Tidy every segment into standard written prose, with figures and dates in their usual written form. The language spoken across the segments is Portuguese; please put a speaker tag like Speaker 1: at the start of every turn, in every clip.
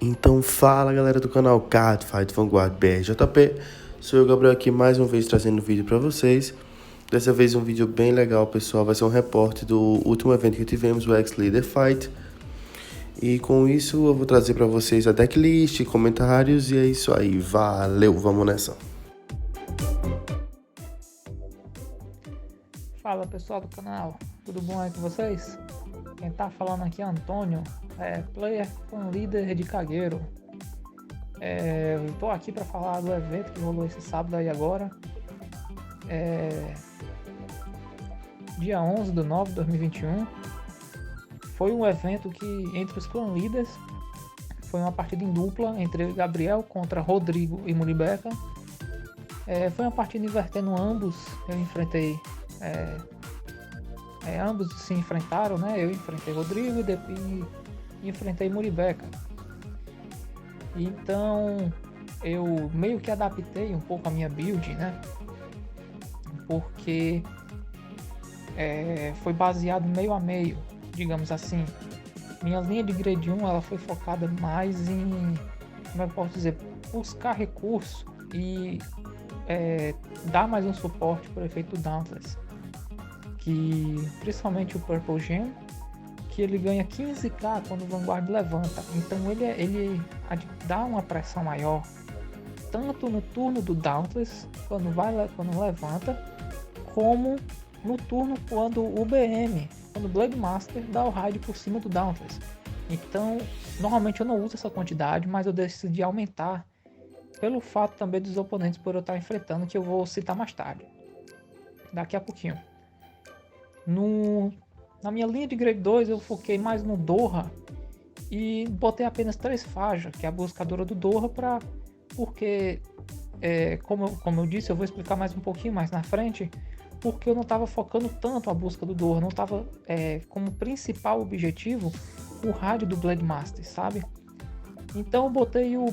Speaker 1: Então fala galera do canal Cardfight Vanguard BRJP, sou eu, Gabriel, aqui mais uma vez trazendo um vídeo para vocês. Dessa vez um vídeo bem legal, pessoal, vai ser um reporte do último evento que tivemos, o X-Leader Fight. E com isso eu vou trazer para vocês a decklist, comentários e é isso aí, valeu, vamos nessa.
Speaker 2: Fala pessoal do canal, tudo bom aí com vocês? Quem tá falando aqui é Antônio, player com líder de Cagueiro. Eu tô aqui para falar do evento que rolou esse sábado aí agora, dia 11/9/2021. Foi um evento que, entre os clã líderes, foi uma partida em dupla entre Gabriel contra Rodrigo e Muribeca. Foi uma partida invertendo ambos, eu enfrentei... ambos se enfrentaram, né? Eu enfrentei Rodrigo e depois enfrentei Muribeca. Então eu meio que adaptei um pouco a minha build, né? Porque foi baseado meio a meio, digamos assim. Minha linha de grade 1 ela foi focada mais em, como eu posso dizer, buscar recurso e dar mais um suporte para o efeito Dauntless, que principalmente o Purple Gem, que ele ganha 15k quando o Vanguard levanta, então ele dá uma pressão maior, tanto no turno do Dauntless, quando levanta, como no turno quando o BM, quando o Blade Master dá o raid por cima do Dauntless. Então, normalmente eu não uso essa quantidade, mas eu decidi aumentar, pelo fato também dos oponentes por eu estar enfrentando, que eu vou citar mais tarde, daqui a pouquinho. Na minha linha de grade 2 eu foquei mais no Doha e botei apenas 3 fajas, que é a buscadora do Doha, porque como eu disse, eu vou explicar mais um pouquinho mais na frente, porque eu não estava focando tanto a busca do Doha, não estava como principal objetivo o raid do Blade Master, sabe? Então eu botei o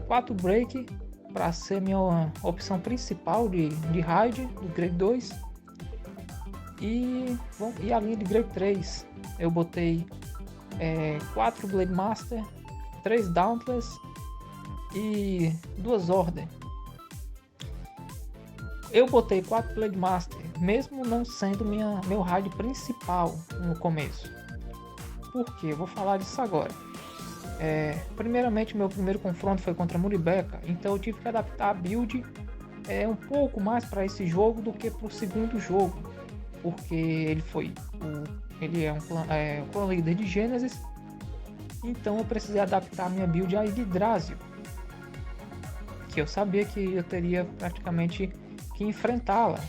Speaker 2: 4 Break para ser minha opção principal de raid do grade 2. E a linha de grade 3 eu botei 4 Blade Master, 3 Dauntless e 2 Order. Eu botei 4 Blade Master, mesmo não sendo meu raid principal no começo. Por quê? Eu vou falar disso agora. Primeiramente, meu primeiro confronto foi contra Muribeca, então eu tive que adaptar a build um pouco mais para esse jogo do que para o segundo jogo, porque ele é um clã líder de Gênesis, então eu precisei adaptar a minha build a Yggdrasil, que eu sabia que eu teria praticamente que enfrentá-la,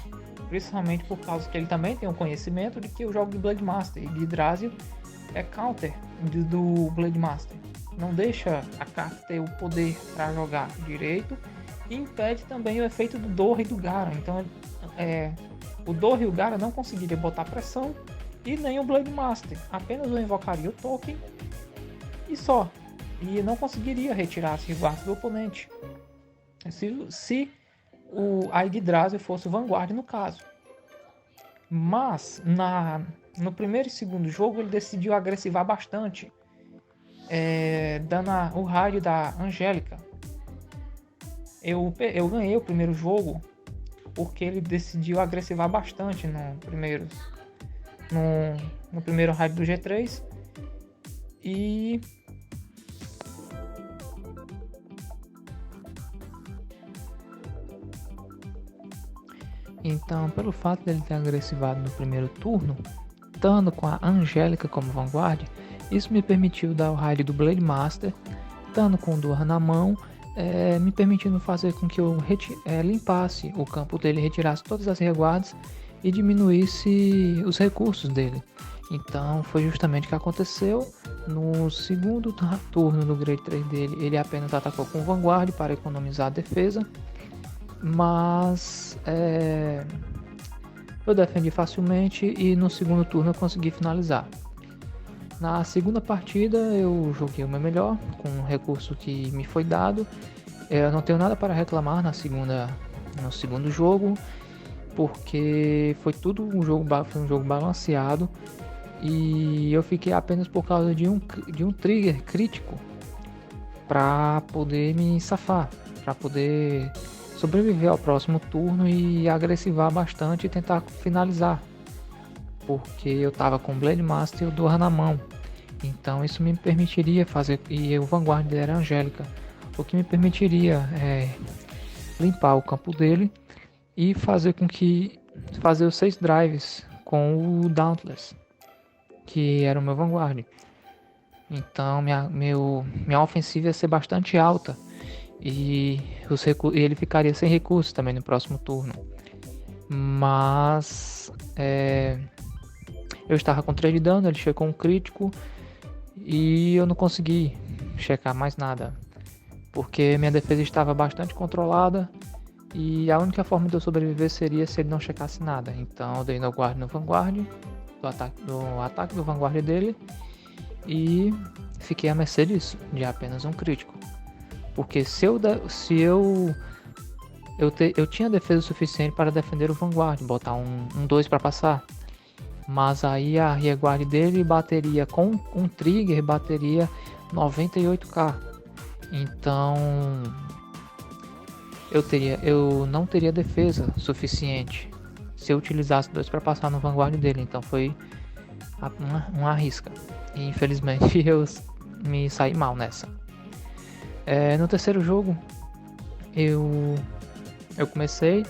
Speaker 2: principalmente por causa que ele também tem o conhecimento de que eu jogo de Blade Master, e Yggdrasil é counter do Blade Master, não deixa a carta ter o poder para jogar direito e impede também o efeito do Doha e do Garen. Então o Doha e o Garen não conseguiria botar pressão e nem o Blade Master, apenas eu invocaria o token e só, e não conseguiria retirar as rivais do oponente se a Yggdrasil fosse o Vanguard no caso. Mas no primeiro e segundo jogo ele decidiu agressivar bastante, dando o raid da Angélica. Eu ganhei o primeiro jogo porque ele decidiu agressivar bastante no primeiro raid do G3 e então, pelo fato dele ter agressivado no primeiro turno, estando com a Angélica como Vanguard, isso me permitiu dar o raid do Blade Master, estando com o Doha na mão, me permitindo fazer com que eu limpasse o campo dele, retirasse todas as reguardas e diminuísse os recursos dele. Então foi justamente o que aconteceu. No segundo turno do grade 3 dele, ele apenas atacou com Vanguard para economizar a defesa, mas eu defendi facilmente e no segundo turno eu consegui finalizar. Na segunda partida eu joguei o meu melhor com o recurso que me foi dado. Eu não tenho nada para reclamar no segundo jogo, porque foi um jogo balanceado e eu fiquei apenas por causa de um trigger crítico para poder me safar, para poder sobreviver ao próximo turno e agressivar bastante e tentar finalizar, porque eu tava com o Blade Master e o Dora na mão. Então isso me permitiria fazer, e o Vanguard dele era Angélica, o que me permitiria limpar o campo dele e fazer os 6 drives com o Dauntless, que era o meu Vanguard. Então minha ofensiva ia ser bastante alta e ele ficaria sem recursos também no próximo turno. Mas eu estava com 3 de dano, ele checou um crítico e eu não consegui checar mais nada, porque minha defesa estava bastante controlada e a única forma de eu sobreviver seria se ele não checasse nada. Então eu dei no guard no Vanguard, do ataque do Vanguard dele, e fiquei à mercê disso, de apenas um crítico. Porque eu tinha defesa suficiente para defender o Vanguard, botar um 2 para passar. Mas aí a rearguard dele bateria com um trigger, bateria 98k. Então eu não teria defesa suficiente se eu utilizasse 2 para passar no Vanguard dele. Então foi uma risca. E infelizmente eu me saí mal nessa. No terceiro jogo eu comecei,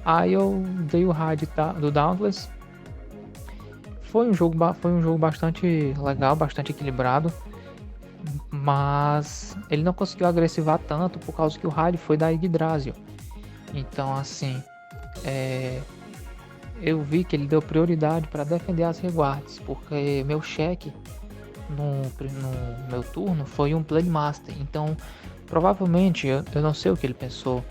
Speaker 2: aí eu dei o raid do Dauntless. Foi um jogo bastante legal, bastante equilibrado, mas ele não conseguiu agressivar tanto por causa que o raid foi da Yggdrasil. Então assim, eu vi que ele deu prioridade para defender as reguards, porque meu cheque no meu turno foi um Blade Master. Então provavelmente, eu não sei o que ele pensou,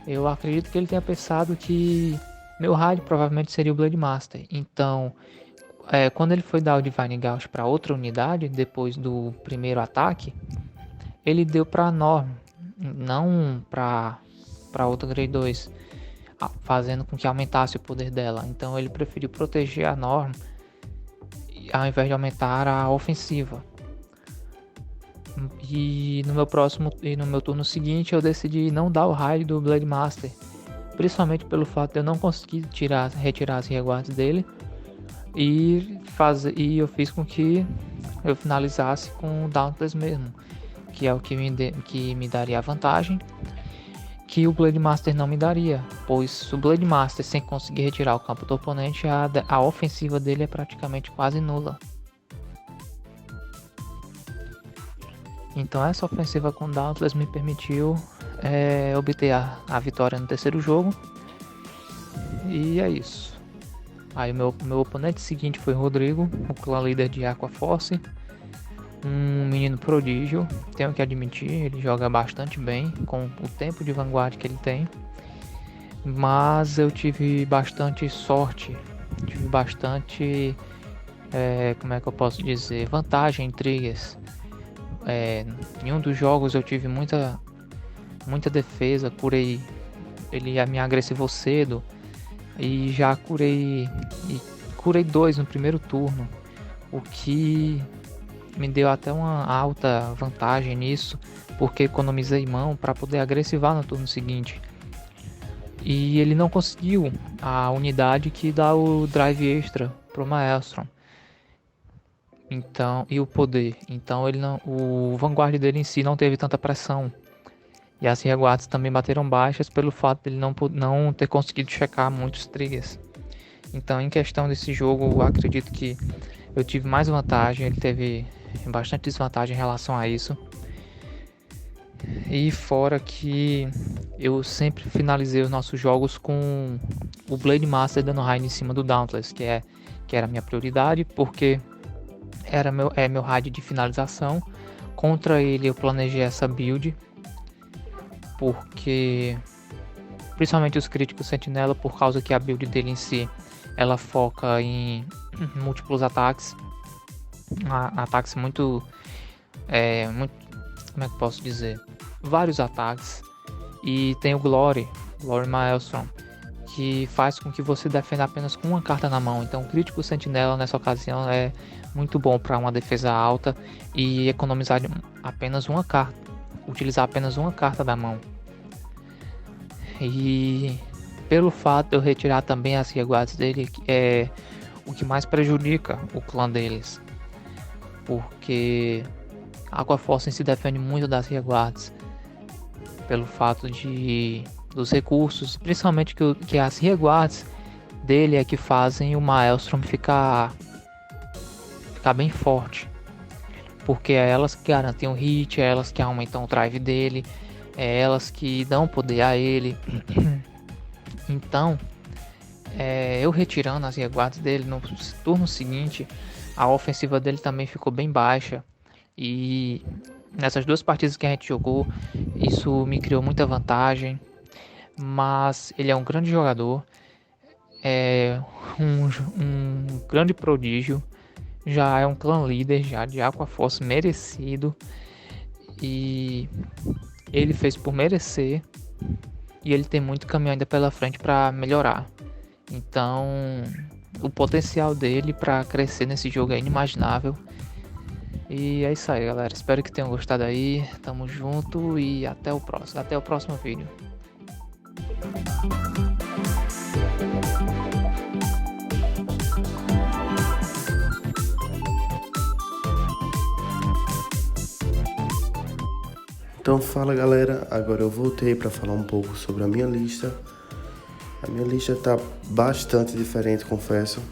Speaker 2: eu acredito que ele tenha pensado que meu raid provavelmente seria o Blade Master. Então quando ele foi dar o Divine Gauge para outra unidade, depois do primeiro ataque, ele deu para Norm, não para outra Grey 2, fazendo com que aumentasse o poder dela. Então ele preferiu proteger a Norm ao invés de aumentar a ofensiva. E no meu turno seguinte eu decidi não dar o raid do Blade Master, principalmente pelo fato de eu não conseguir retirar as reguardas dele. E eu fiz com que eu finalizasse com o Dauntless mesmo, que é o que me daria a vantagem que o Blade Master não me daria, pois o Blade Master, sem conseguir retirar o campo do oponente, a ofensiva dele é praticamente quase nula. Então essa ofensiva com Dauntless me permitiu obter a vitória no terceiro jogo, e é isso. Aí o meu oponente seguinte foi Rodrigo, o clã líder de Aqua Force, um menino prodígio, tenho que admitir, ele joga bastante bem com o tempo de Vanguard que ele tem, mas eu tive bastante sorte, tive bastante, como é que eu posso dizer, vantagem em triggers. Em um dos jogos eu tive muita defesa, curei, ele me agressivou cedo, e já curei 2 no primeiro turno, o que me deu até uma alta vantagem nisso, porque economizei mão para poder agressivar no turno seguinte. E ele não conseguiu a unidade que dá o drive extra pro Maelstrom, então, e o poder. Então o Vanguard dele em si não teve tanta pressão. E as reguardas também bateram baixas pelo fato de ele não ter conseguido checar muitos triggers. Então, em questão desse jogo, eu acredito que eu tive mais vantagem, ele teve bastante desvantagem em relação a isso. E fora que eu sempre finalizei os nossos jogos com o Blade Master dando raid em cima do Dauntless, que era a minha prioridade, porque era meu raid de finalização. Contra ele eu planejei essa build, porque principalmente os críticos sentinela, por causa que a build dele em si ela foca em múltiplos ataques, ataques muito, como é que eu posso dizer, vários ataques, e tem o Glory Maelstrom, que faz com que você defenda apenas com uma carta na mão. Então o crítico sentinela nessa ocasião é muito bom para uma defesa alta e economizar apenas uma carta. utilizar apenas uma carta da mão. E pelo fato de eu retirar também as reguardas dele, é o que mais prejudica o clã deles, porque a Aquaforce se defende muito das reguardas, pelo fato dos recursos, principalmente que as reguardas dele é que fazem o Maelstrom ficar bem forte, porque é elas que garantem o hit, é elas que aumentam o drive dele, é elas que dão poder a ele. Então, eu retirando as reguardas dele no turno seguinte, a ofensiva dele também ficou bem baixa. E nessas 2 partidas que a gente jogou, isso me criou muita vantagem. Mas ele é um grande jogador, é um grande prodígio, já é um clã líder já de Aquaforce merecido. E ele fez por merecer. E ele tem muito caminho ainda pela frente para melhorar. Então, o potencial dele para crescer nesse jogo é inimaginável. E é isso aí, galera. Espero que tenham gostado aí. Tamo junto e até o próximo vídeo.
Speaker 1: Então fala galera, agora eu voltei para falar um pouco sobre a minha lista. A minha lista tá bastante diferente, confesso.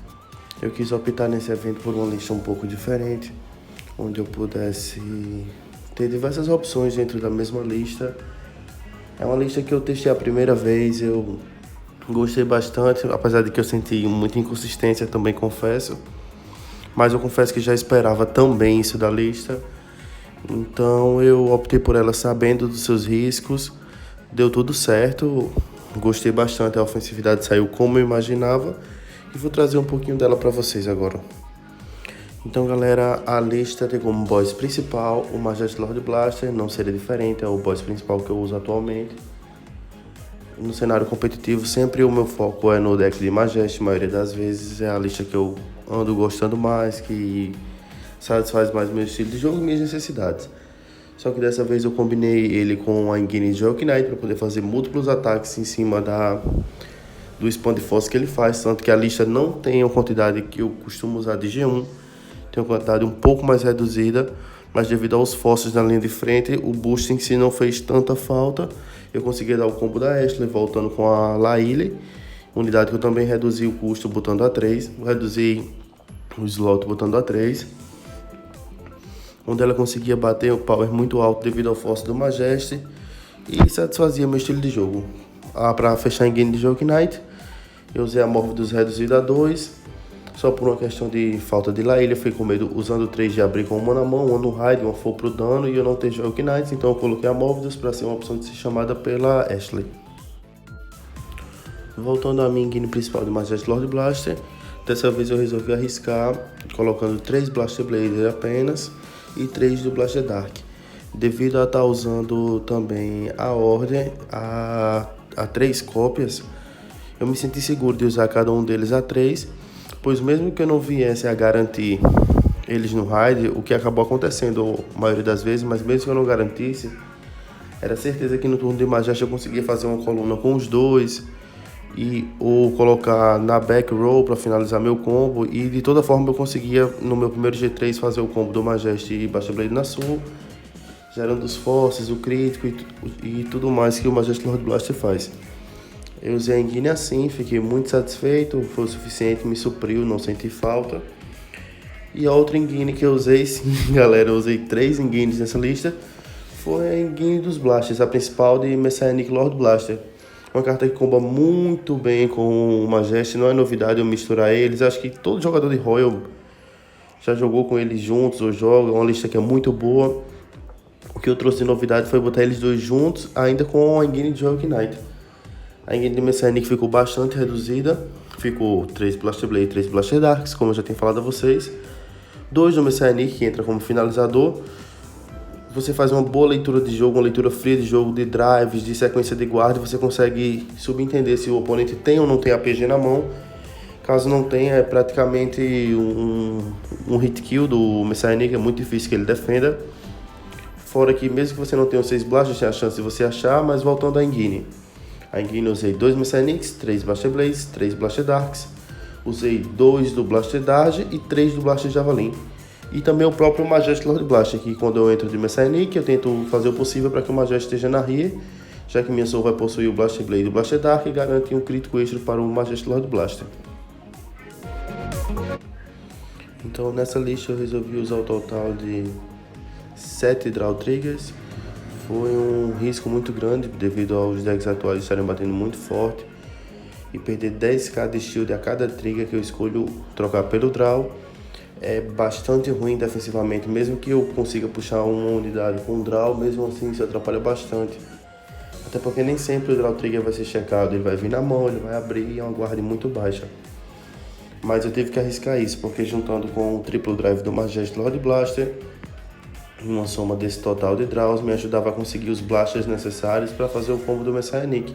Speaker 1: Eu quis optar nesse evento por uma lista um pouco diferente, onde eu pudesse ter diversas opções dentro da mesma lista. É uma lista que eu testei a primeira vez, eu gostei bastante, apesar de que eu senti muita inconsistência também, confesso. Mas eu confesso que já esperava também isso da lista. Então eu optei por ela sabendo dos seus riscos, deu tudo certo, gostei bastante, a ofensividade saiu como eu imaginava e vou trazer um pouquinho dela para vocês agora. Então galera, a lista tem como boss principal o Majestic Lord Blaster, não seria diferente, é o boss principal que eu uso atualmente. No cenário competitivo sempre o meu foco é no deck de Majestic, a maioria das vezes é a lista que eu ando gostando mais, que satisfaz mais meu estilo de jogo e minhas necessidades. Só que dessa vez eu combinei ele com a Engine Joke Knight para poder fazer múltiplos ataques em cima do Spawn de Force que ele faz, tanto que a lista não tem a quantidade que eu costumo usar de G1, tem uma quantidade um pouco mais reduzida, mas devido aos forces na linha de frente, o boost em si não fez tanta falta. Eu consegui dar o combo da Ashley voltando com a Laile, unidade que eu também reduzi o custo botando a 3, reduzi o slot botando a 3. Onde ela conseguia bater o power muito alto devido ao force do Majesty e satisfazia meu estilo de jogo. Para fechar em game de Joke Knight, eu usei a Morph reduzido a 2, só por uma questão de falta de Laile, eu fui com medo usando 3 de abrir com uma na mão, uma no raid, uma for pro dano e eu não ter Joke Knight, então eu coloquei a Morph para ser uma opção de ser chamada pela Ashley. Voltando à minha engine principal de Majestic Lord Blaster, dessa vez eu resolvi arriscar colocando 3 Blaster Blazer apenas e 3 do Blaster Dark, devido a estar usando também a ordem a 3 cópias. Eu me senti seguro de usar cada um deles a 3, pois mesmo que eu não viesse a garantir eles no raid, o que acabou acontecendo a maioria das vezes, mas mesmo que eu não garantisse, era certeza que no turno de Majestic eu conseguia fazer uma coluna com os 2 ou colocar na back row para finalizar meu combo, e de toda forma eu conseguia no meu primeiro G3 fazer o combo do Majestic e Baixa Blade na Sul, gerando os forces, o crítico e tudo mais que o Majestic Lord Blaster faz. Eu usei a engine assim, fiquei muito satisfeito, foi o suficiente, me supriu, não senti falta. E a outra engine que eu usei, sim galera, eu usei 3 engines nessa lista, foi a engine dos Blasters, a principal de Messianic Lord Blaster. Uma carta que comba muito bem com o Majestic, não é novidade eu misturar eles. Acho que todo jogador de Royal já jogou com eles juntos ou joga, é uma lista que é muito boa. O que eu trouxe de novidade foi botar eles dois juntos, ainda com a engine de Joke Knight. A engine de Messianic ficou bastante reduzida, ficou 3 Blaster Blade e 3 Blaster Darks, como eu já tenho falado a vocês. 2 do Messianic, que entra como finalizador. Você faz uma boa leitura de jogo, uma leitura fria de jogo, de drives, de sequência de guarda, você consegue subentender se o oponente tem ou não tem APG na mão. Caso não tenha, é praticamente um hit kill do Messianic, é muito difícil que ele defenda. Fora que mesmo que você não tenha os 6 blasters, tem a chance de você achar, mas voltando à Engine. A Engine eu usei 2 Messianics, 3 Blaster Blaze, 3 Blaster Darks. Usei 2 do Blaster Darge e 3 do Blaster Javelin. E também o próprio Majestic Lord Blaster, que quando eu entro de Messianic, eu tento fazer o possível para que o Majestic esteja na Rear, já que minha Soul vai possuir o Blaster Blade e o Blaster Dark e garante um crítico extra para o Majestic Lord Blaster. Então nessa lista eu resolvi usar o total de 7 Draw Triggers. Foi um risco muito grande devido aos decks atuais estarem batendo muito forte. E perder 10k de shield a cada trigger que eu escolho trocar pelo Draw é bastante ruim defensivamente. Mesmo que eu consiga puxar uma unidade com o Draw, mesmo assim isso atrapalha bastante. Até porque nem sempre o Draw Trigger vai ser checado, ele vai vir na mão, ele vai abrir e é uma guarda muito baixa. Mas eu tive que arriscar isso, porque juntando com o triplo drive do Majestic Lord Blaster, uma soma desse total de draws me ajudava a conseguir os blasters necessários para fazer o combo do Messianic.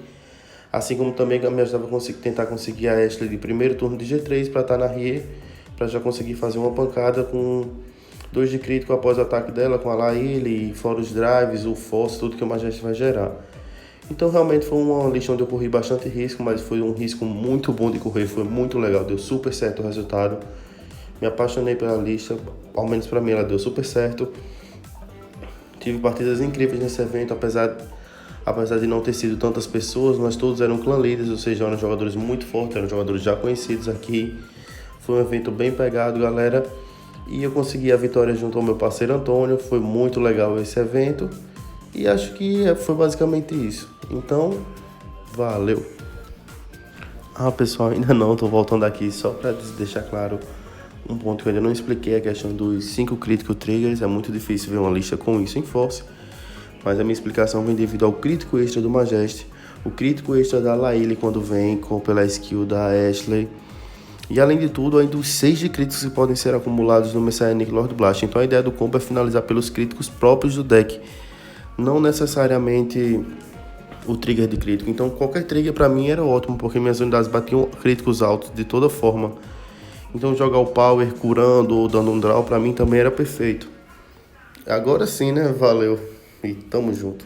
Speaker 1: Assim como também me ajudava a tentar conseguir a Ashley de primeiro turno de G3 para estar na Rie, para já conseguir fazer uma pancada com 2 de crítico após o ataque dela, com a Laíli, fora os drives, o force, tudo que o Majestic vai gerar. Então realmente foi uma lista onde eu corri bastante risco, mas foi um risco muito bom de correr, foi muito legal, deu super certo o resultado. Me apaixonei pela lista, ao menos para mim ela deu super certo. Tive partidas incríveis nesse evento, apesar de não ter sido tantas pessoas, nós todos eram clã leaders, ou seja, eram jogadores muito fortes, eram jogadores já conhecidos aqui. Foi um evento bem pegado, galera, e eu consegui a vitória junto ao meu parceiro Antônio. Foi muito legal esse evento e acho que foi basicamente isso. Então, valeu! Pessoal, ainda não, tô voltando aqui só para deixar claro um ponto que eu ainda não expliquei, a questão dos 5 Critical Triggers. É muito difícil ver uma lista com isso em Force, mas a minha explicação vem devido ao crítico extra do Majestic, o crítico extra da Laíli quando vem pela skill da Ashley, e além de tudo, ainda os 6 de críticos que podem ser acumulados no Messianic Lord Blaster. Então a ideia do combo é finalizar pelos críticos próprios do deck, não necessariamente o trigger de crítico. Então qualquer trigger para mim era ótimo, porque minhas unidades batiam críticos altos de toda forma. Então jogar o power curando ou dando um draw pra mim também era perfeito. Agora sim, né? Valeu e tamo junto.